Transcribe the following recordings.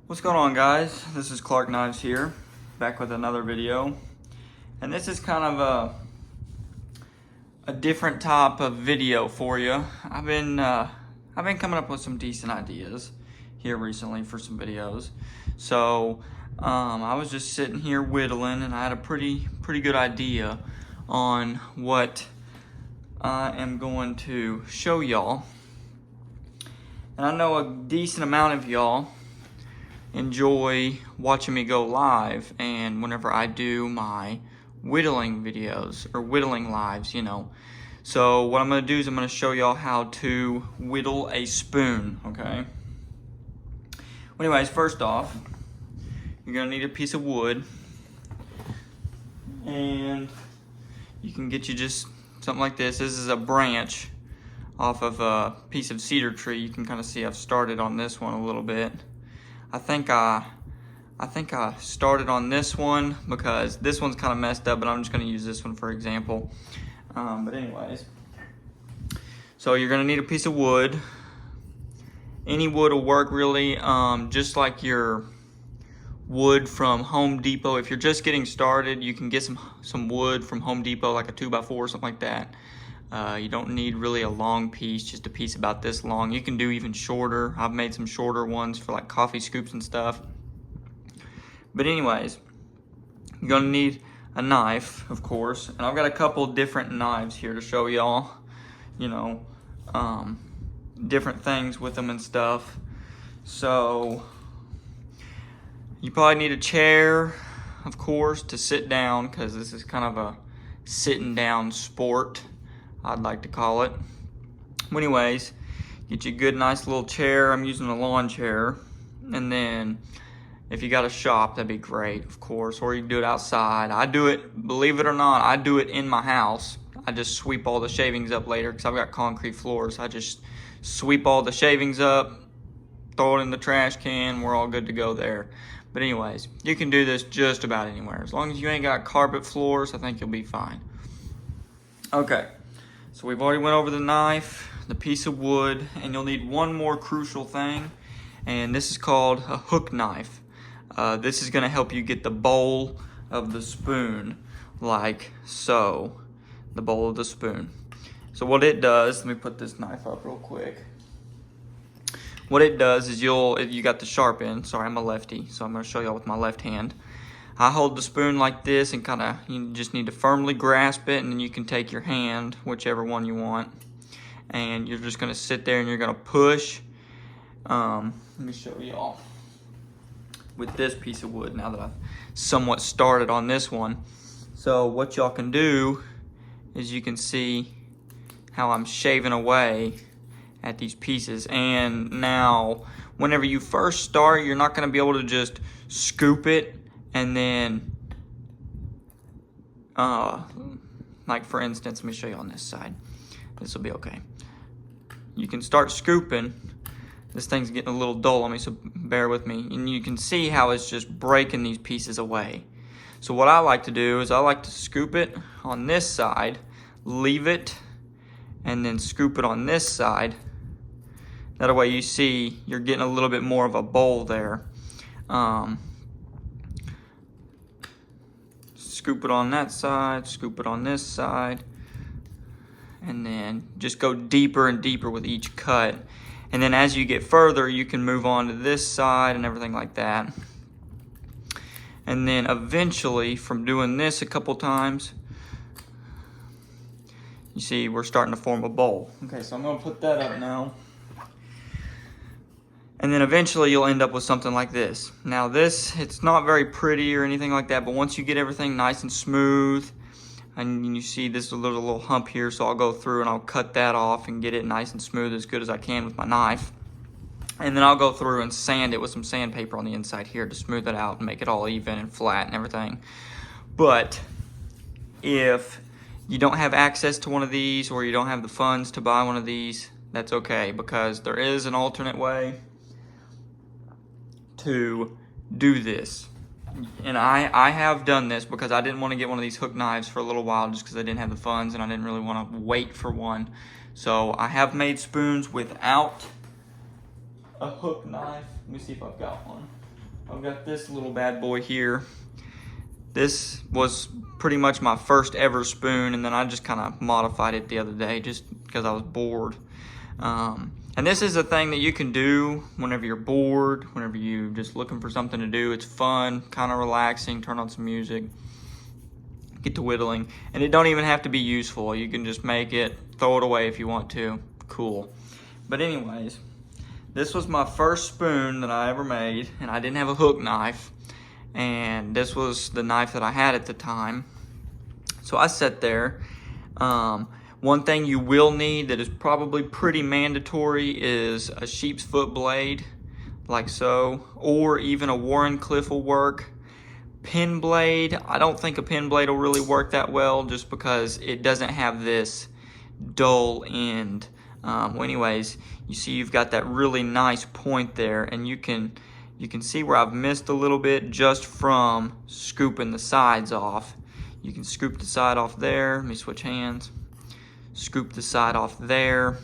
What's going on, guys? This is Clark Knives here, back with another video. And this is kind of a different type of video for you. I've been coming up with some decent ideas here recently for some videos. So I was just sitting here whittling, and I had a pretty good idea on what I am going to show y'all. And I know a decent amount of y'all enjoy watching me go live, and whenever I do my whittling videos or whittling lives, So what I'm going to do is I'm going to show y'all how to whittle a spoon, okay? Well, anyways, first off, you're going to need a piece of wood, and you can get you just something like this. This is a branch off of a piece of cedar tree. You can kind of see I've started on this one a little bit. I think I started on this one because this one's kind of messed up, but I'm just going to use this one for example. But anyways, so you're going to need a piece of wood. Any wood will work really, just like your wood from Home Depot. If you're just getting started, you can get some wood from Home Depot, like a 2x4 or something like that. You don't need really a long piece, just a piece about this long. You can do even shorter. I've made some shorter ones for like coffee scoops and stuff. But anyways, you're gonna need a knife, of course. And I've got a couple different knives here to show y'all, different things with them and stuff. So you probably need a chair, of course, to sit down, because this is kind of a sitting down sport, I'd like to call it. Anyways, get you a good, nice little chair. I'm using a lawn chair. And then if you got a shop, that'd be great, of course. Or you can do it outside. I do it, believe it or not, I do it in my house. I just sweep all the shavings up later because I've got concrete floors. I just sweep all the shavings up, throw it in the trash can. We're all good to go there. But anyways, you can do this just about anywhere. As long as you ain't got carpet floors, I think you'll be fine. Okay. So we've already went over the knife, the piece of wood, and you'll need one more crucial thing, and this is called a hook knife. This is going to help you get the bowl of the spoon, like so, the bowl of the spoon. So what it does, let me put this knife up real quick. What it does is you got the sharp end. Sorry, I'm a lefty, so I'm going to show y'all with my left hand. I hold the spoon like this, and you just need to firmly grasp it, and then you can take your hand, whichever one you want, and you're just gonna sit there and you're gonna push. Let me show y'all with this piece of wood now that I've somewhat started on this one. So what y'all can do is you can see how I'm shaving away at these pieces. And now, whenever you first start, you're not gonna be able to just scoop it. And then, like for instance, let me show you on this side. This will be okay. You can start scooping. This thing's getting a little dull on me, so bear with me. And you can see how it's just breaking these pieces away. So what I like to do is I like to scoop it on this side, leave it, and then scoop it on this side. That way you see you're getting a little bit more of a bowl there. Scoop it on that side, scoop it on this side, and then just go deeper and deeper with each cut. And then as you get further, you can move on to this side and everything like that. And then eventually, from doing this a couple times, you see we're starting to form a bowl. Okay, so I'm gonna put that up now. And then eventually you'll end up with something like this. Now this, it's not very pretty or anything like that, but once you get everything nice and smooth, and you see this little hump here, so I'll go through and I'll cut that off and get it nice and smooth as good as I can with my knife. And then I'll go through and sand it with some sandpaper on the inside here to smooth it out and make it all even and flat and everything. But if you don't have access to one of these, or you don't have the funds to buy one of these, that's okay, because there is an alternate way to do this. And I have done this because I didn't want to get one of these hook knives for a little while, just because I didn't have the funds and I didn't really want to wait for one. So I have made spoons without a hook knife. Let me see if I've got one. I've got this little bad boy here. This was pretty much my first ever spoon, and then I just kind of modified it the other day just because I was bored. And this is a thing that you can do whenever you're bored, whenever you're just looking for something to do. It's fun, kind of relaxing, turn on some music, get to whittling. And it don't even have to be useful. You can just make it, throw it away if you want to. Cool. But anyways, this was my first spoon that I ever made, and I didn't have a hook knife. And this was the knife that I had at the time. So I sat there. One thing you will need that is probably pretty mandatory is a sheep's foot blade, like so, or even a Warrenclyffe will work. Pin blade, I don't think a pin blade will really work that well just because it doesn't have this dull end. Well, anyways, you see you've got that really nice point there, and you can see where I've missed a little bit just from scooping the sides off. You can scoop the side off there. Let me switch hands. Scoop the side off there.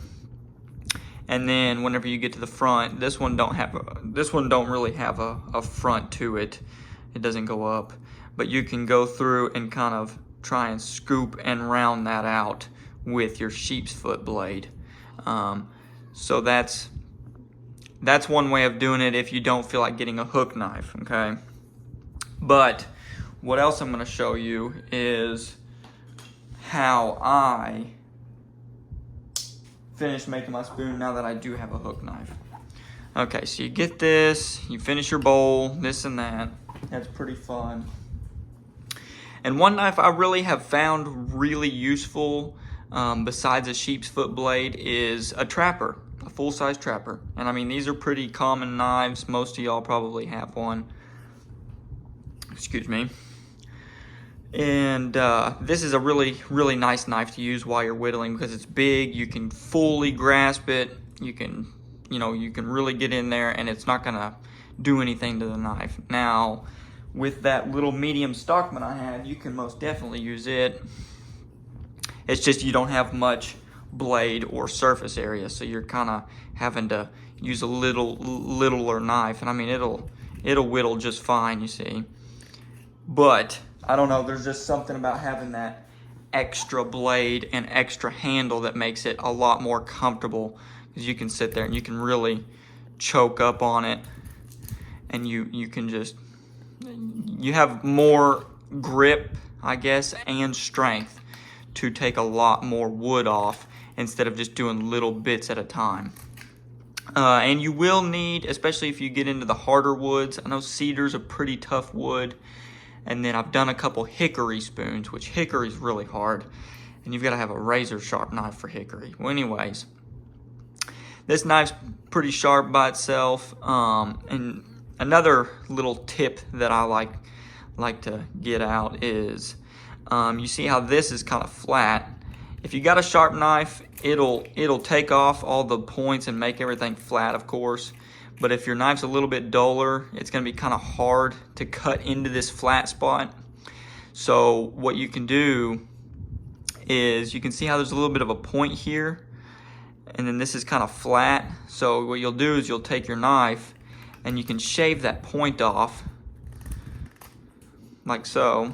And then whenever you get to the front, this one don't really have a front to it. It doesn't go up. But you can go through and kind of try and scoop and round that out with your sheep's foot blade. So that's one way of doing it if you don't feel like getting a hook knife, okay? But what else I'm gonna show you is how I finish making my spoon now that I do have a hook knife. Okay, so you get this, you finish your bowl, this and that. That's pretty fun. And one knife I really have found really useful besides a sheep's foot blade is a trapper. A full-size trapper. And I mean, these are pretty common knives. Most of y'all probably have one. Excuse me. And this is a really nice knife to use while you're whittling because it's big. You can fully grasp it. You can really get in there, and it's not gonna do anything to the knife. Now, with that little medium Stockman I had, you can most definitely use it. It's just you don't have much blade or surface area, so you're kind of having to use a littler knife, and I mean it'll whittle just fine, you see. But I don't know, there's just something about having that extra blade and extra handle that makes it a lot more comfortable, because you can sit there and you can really choke up on it, and you can just, you have more grip, I guess, and strength to take a lot more wood off instead of just doing little bits at a time. And you will need, especially if you get into the harder woods, I know cedar's a pretty tough wood, and then I've done a couple hickory spoons, which hickory's really hard, and you've got to have a razor sharp knife for hickory. Well, anyways, this knife's pretty sharp by itself. And another little tip that I like to get out is, you see how this is kind of flat. If you got a sharp knife, it'll take off all the points and make everything flat, of course. But if your knife's a little bit duller, it's gonna be kind of hard to cut into this flat spot. So what you can do is, you can see how there's a little bit of a point here, and then this is kind of flat. So what you'll do is you'll take your knife and you can shave that point off, like so.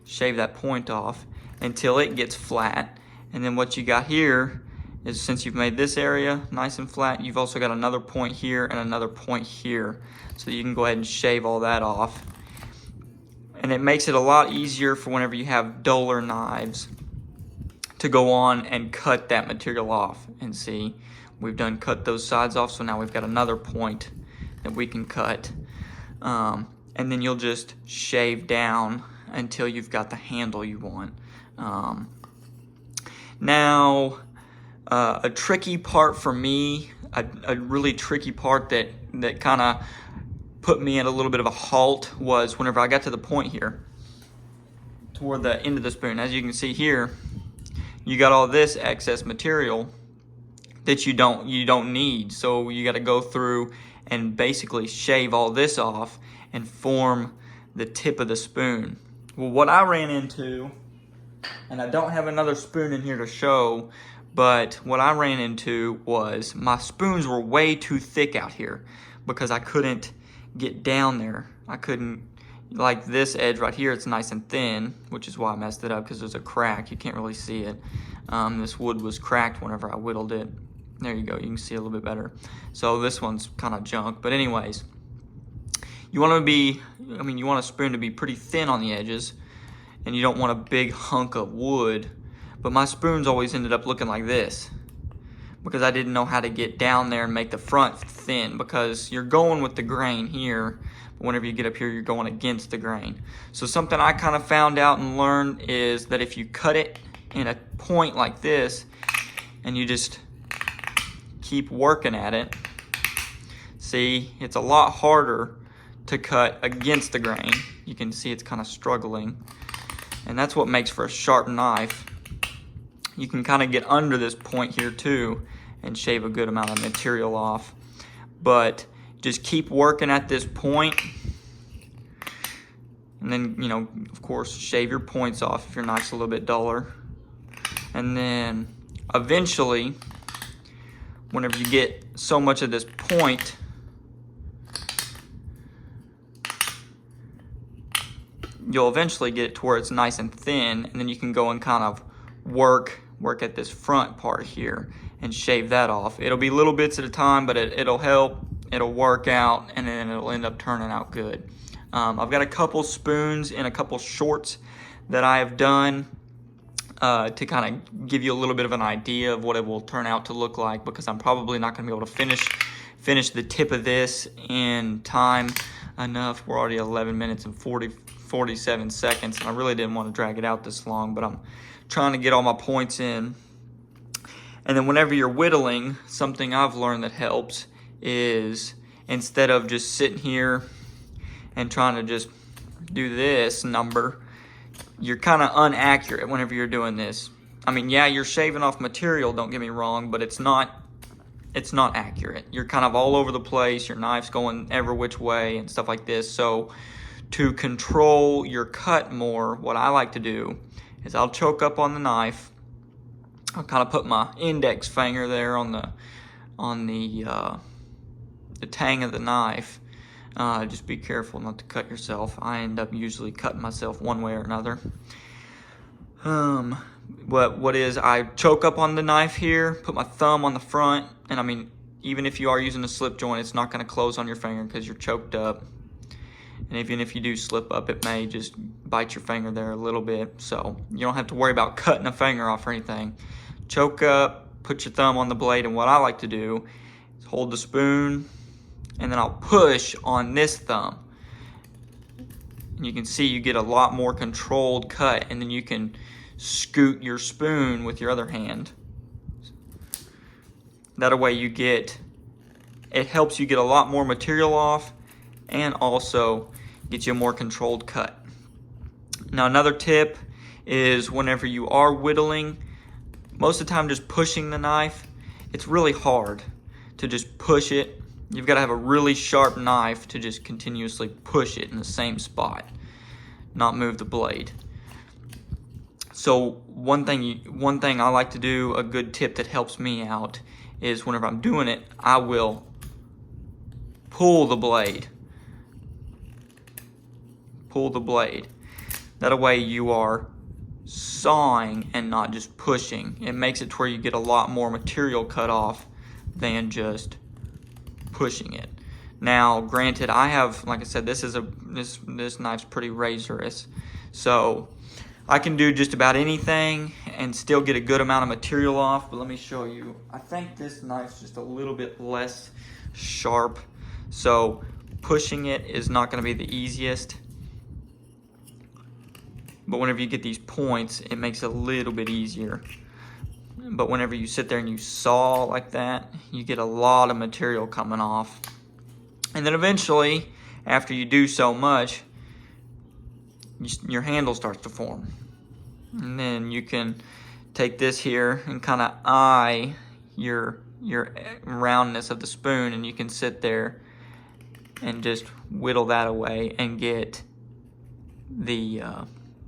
Shave that point off until it gets flat, and then what you got here is, since you've made this area nice and flat, you've also got another point here and another point here, so you can go ahead and shave all that off. And it makes it a lot easier for whenever you have duller knives to go on and cut that material off. And see, we've done cut those sides off, so now we've got another point that we can cut. And then you'll just shave down until you've got the handle you want. Now, a tricky part for me, a really tricky part that kind of put me at a little bit of a halt, was whenever I got to the point here, toward the end of the spoon. As you can see here, you got all this excess material that you don't need. So you got to go through and basically shave all this off and form the tip of the spoon. Well, what I ran into, and I don't have another spoon in here to show, but what I ran into was my spoons were way too thick out here because I couldn't get down there. I couldn't, like this edge right here, it's nice and thin, which is why I messed it up, because there's a crack. You can't really see it. This wood was cracked whenever I whittled it. There you go, you can see a little bit better. So this one's kind of junk, but anyways, you want to be, you want a spoon to be pretty thin on the edges, and you don't want a big hunk of wood. But my spoons always ended up looking like this, because I didn't know how to get down there and make the front thin, because you're going with the grain here, but whenever you get up here, you're going against the grain. So something I kind of found out and learned is that if you cut it in a point like this, and you just keep working at it, see, it's a lot harder to cut against the grain. You can see it's kind of struggling, and that's what makes for a sharp knife. You can kind of get under this point here too and shave a good amount of material off, but just keep working at this point, and then, you know, of course, shave your points off if your knife's a little bit duller. And then eventually, whenever you get so much of this point, you'll eventually get it to where it's nice and thin, and then you can go and kind of work at this front part here and shave that off. It'll be little bits at a time, but it'll help, it'll work out, and then it'll end up turning out good. I've got a couple spoons and a couple shorts that I have done to kind of give you a little bit of an idea of what it will turn out to look like, because I'm probably not going to be able to finish the tip of this in time enough. We're already 11 minutes and 47 seconds, and I really didn't want to drag it out this long, but I'm trying to get all my points in. And then whenever you're whittling, something I've learned that helps is, instead of just sitting here and trying to just do this number, you're kind of inaccurate whenever you're doing this. I mean, yeah, you're shaving off material, don't get me wrong, but it's not accurate. You're kind of all over the place, your knife's going every which way and stuff like this. So to control your cut more, what I like to do is I'll choke up on the knife. I'll kind of put my index finger there on the tang of the knife. Just be careful not to cut yourself. I end up usually cutting myself one way or another. What is, I choke up on the knife here, put my thumb on the front, and I mean, even if you are using a slip joint, it's not going to close on your finger because you're choked up. And even if you do slip up, it may just bite your finger there a little bit. So you don't have to worry about cutting a finger off or anything. Choke up, put your thumb on the blade, and what I like to do is hold the spoon, and then I'll push on this thumb. And you can see you get a lot more controlled cut, and then you can scoot your spoon with your other hand. That way it helps you get a lot more material off, and also get you a more controlled cut. Now another tip is, whenever you are whittling, most of the time just pushing the knife, it's really hard to just push it. You've got to have a really sharp knife to just continuously push it in the same spot, not move the blade. So one thing I like to do, a good tip that helps me out, is whenever I'm doing it, I will pull the blade. Pull the blade. That way you are sawing and not just pushing. It makes it to where you get a lot more material cut off than just pushing it. Now, granted, I have, like I said, this knife's pretty razorous, so I can do just about anything and still get a good amount of material off. But let me show you. I think this knife's just a little bit less sharp, so pushing it is not going to be the easiest. But whenever you get these points, it makes it a little bit easier. But whenever you sit there and you saw like that, you get a lot of material coming off. And then eventually, after you do so much, your handle starts to form. And then you can take this here and kind of eye your roundness of the spoon, and you can sit there and just whittle that away and get the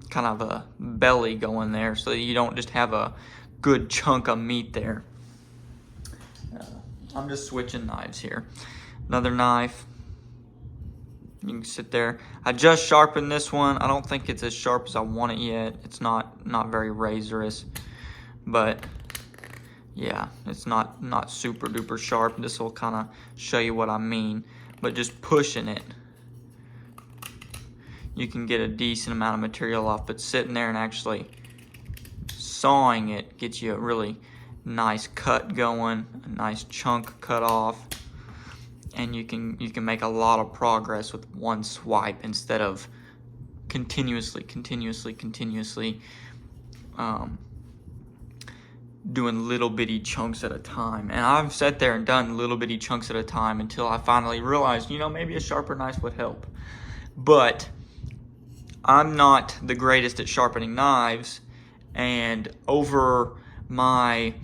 kind of a belly going there, so that you don't just have a good chunk of meat there. I'm just switching knives here. Another knife. You can sit there. I just sharpened this one. I don't think it's as sharp as I want it yet. It's not very razorous, but yeah, it's not super duper sharp. This will kind of show you what I mean. But just pushing it, you can get a decent amount of material off. But sitting there and actually sawing it gets you a really nice cut going, a nice chunk cut off, and you can make a lot of progress with one swipe instead of continuously doing little bitty chunks at a time. And I've sat there and done little bitty chunks at a time until I finally realized, you know, maybe a sharper knife would help. But I'm not the greatest at sharpening knives, and over my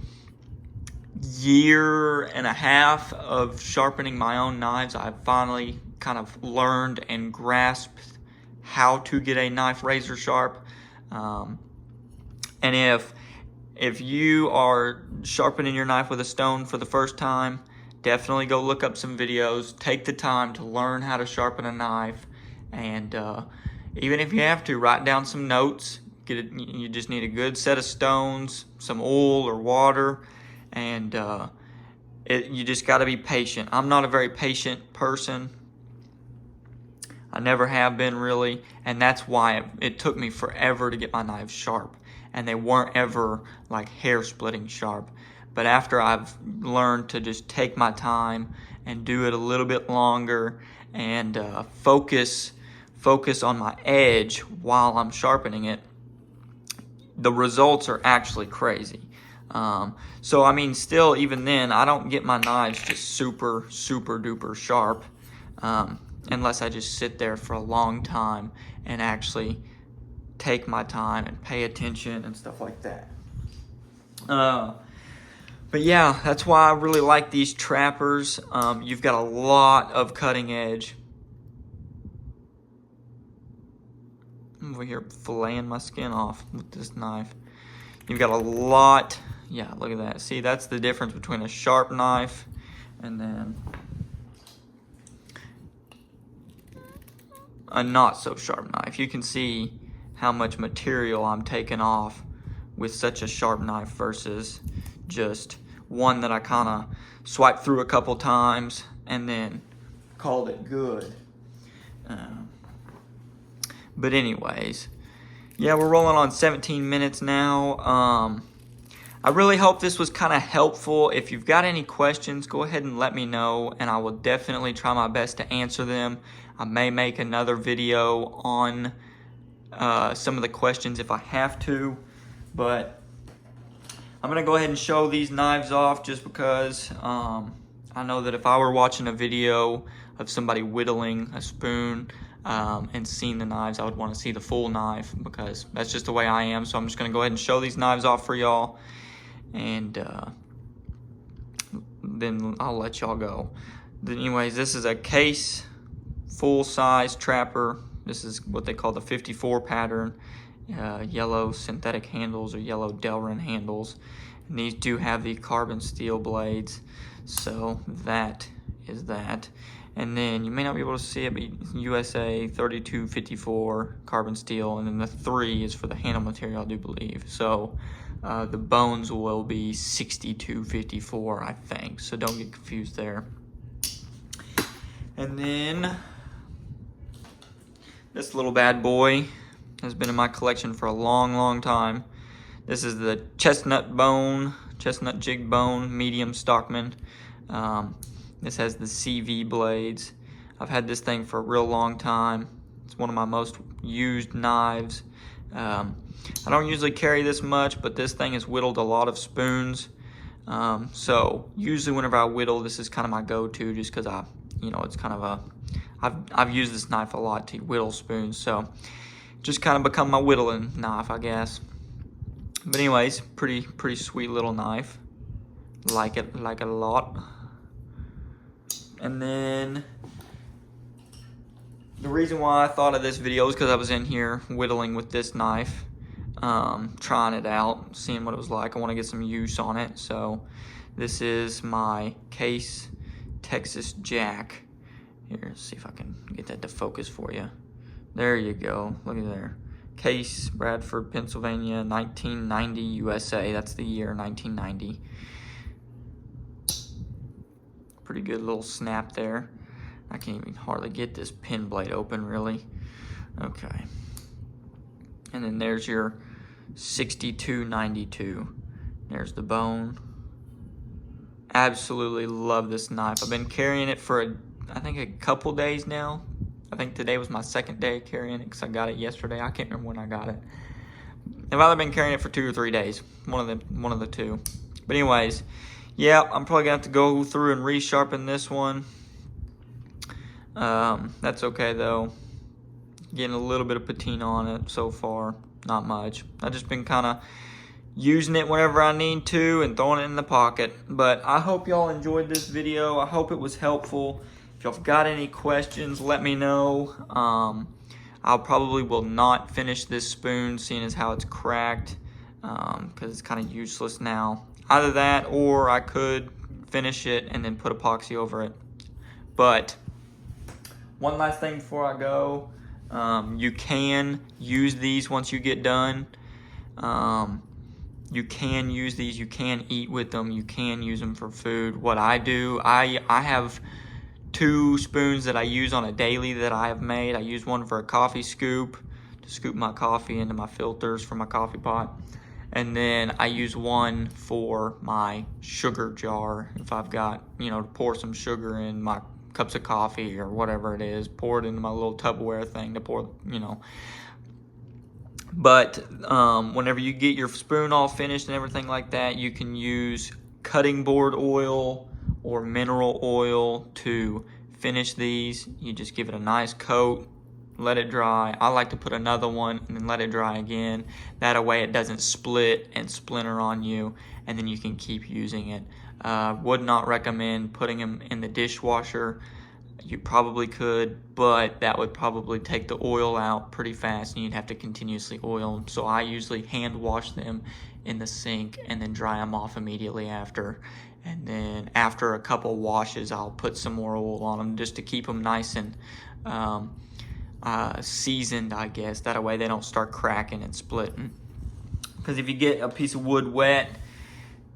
year and a half of sharpening my own knives, I've finally kind of learned and grasped how to get a knife razor sharp. And if you are sharpening your knife with a stone for the first time, definitely go look up some videos. Take the time to learn how to sharpen a knife, and even if you have to, write down some notes. You just need a good set of stones, some oil or water, and you just got to be patient. I'm not a very patient person. I never have been, really, and that's why it took me forever to get my knives sharp, and they weren't ever like hair-splitting sharp. But after I've learned to just take my time and do it a little bit longer and focus on my edge while I'm sharpening it, the results are actually crazy. So I mean, still, even then, I don't get my knives just super duper sharp unless I just sit there for a long time and actually take my time and pay attention and stuff like that. But yeah, that's why I really like these trappers. You've got a lot of cutting edge. I'm over here filleting my skin off with this knife. You've got a lot. Yeah, look at that. See, that's the difference between a sharp knife and then a not so sharp knife. You can see how much material I'm taking off with such a sharp knife versus just one that I kind of swiped through a couple times and then called it good. But anyways, yeah, we're rolling on 17 minutes now. I really hope this was kind of helpful. If you've got any questions, go ahead and let me know, and I will definitely try my best to answer them. I may make another video on some of the questions if I have to, but I'm going to go ahead and show these knives off just because I know that if I were watching a video of somebody whittling a spoon and seeing the knives, I would want to see the full knife because that's just the way I am. So I'm just going to go ahead and show these knives off for y'all, and then I'll let y'all go. Anyways, this is a case full-size trapper. This is what they call the 54 pattern. Yellow synthetic handles or yellow Delrin handles, and these do have the carbon steel blades, so that is that. And then you may not be able to see it, but USA 3254 carbon steel, and then the 3 is for the handle material, I do believe. So the bones will be 6254, I think, so don't get confused there. And then this little bad boy has been in my collection for a long time. This is the chestnut jig bone medium Stockman. This has the CV blades. I've had this thing for a real long time. It's one of my most used knives. I don't usually carry this much, but this thing has whittled a lot of spoons. So usually whenever I whittle, this is kind of my go-to, just because it's kind of I've used this knife a lot to whittle spoons, so just kind of become my whittling knife, I guess. But anyways, pretty sweet little knife. Like it a lot. And then the reason why I thought of this video is because I was in here whittling with this knife, trying it out, seeing what it was like. I want to get some use on it. So this is my Case Texas Jack. Here, let's see if I can get that to focus for you. There you go. Look at there. Case, Bradford, Pennsylvania, 1990 USA. That's the year, 1990. Pretty good little snap there. I can't even hardly get this pin blade open, really. Okay. And then there's your 6292. There's the bone. Absolutely love this knife. I've been carrying it for, I think, a couple days now. I think today was my second day carrying it because I got it yesterday. I can't remember when I got it. I've either been carrying it for 2 or 3 days. One of the two. But anyways, yeah, I'm probably gonna have to go through and resharpen this one. That's okay though. Getting a little bit of patina on it so far. Not much. I've just been kind of using it whenever I need to and throwing it in the pocket. But I hope y'all enjoyed this video. I hope it was helpful. If y'all got any questions, let me know. I'll probably will not finish this spoon, seeing as how it's cracked, because it's kind of useless now. Either that, or I could finish it and then put epoxy over it. But one last thing before I go, you can use these once you get done. You can use these, you can eat with them, you can use them for food. What I do, I have 2 spoons that I use on a daily that I have made. I use one for a coffee scoop to scoop my coffee into my filters for my coffee pot. And then I use one for my sugar jar. If I've got, to pour some sugar in my cups of coffee or whatever it is, pour it into my little Tupperware thing to pour, But whenever you get your spoon all finished and everything like that, you can use cutting board oil or mineral oil to finish these. You just give it a nice coat, let it dry. I like to put another one and then let it dry again. That way it doesn't split and splinter on you, and then you can keep using it. Would not recommend putting them in the dishwasher. You probably could, but that would probably take the oil out pretty fast and you'd have to continuously oil them. So I usually hand wash them in the sink and then dry them off immediately after. And then after a couple washes, I'll put some more oil on them just to keep them nice and seasoned, I guess. That way they don't start cracking and splitting. Because if you get a piece of wood wet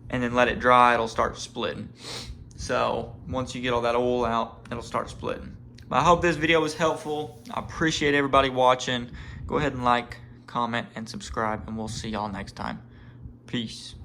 and then let it dry, it'll start splitting. So once you get all that oil out, it'll start splitting. But I hope this video was helpful. I appreciate everybody watching. Go ahead and like, comment, and subscribe, and we'll see y'all next time. Peace.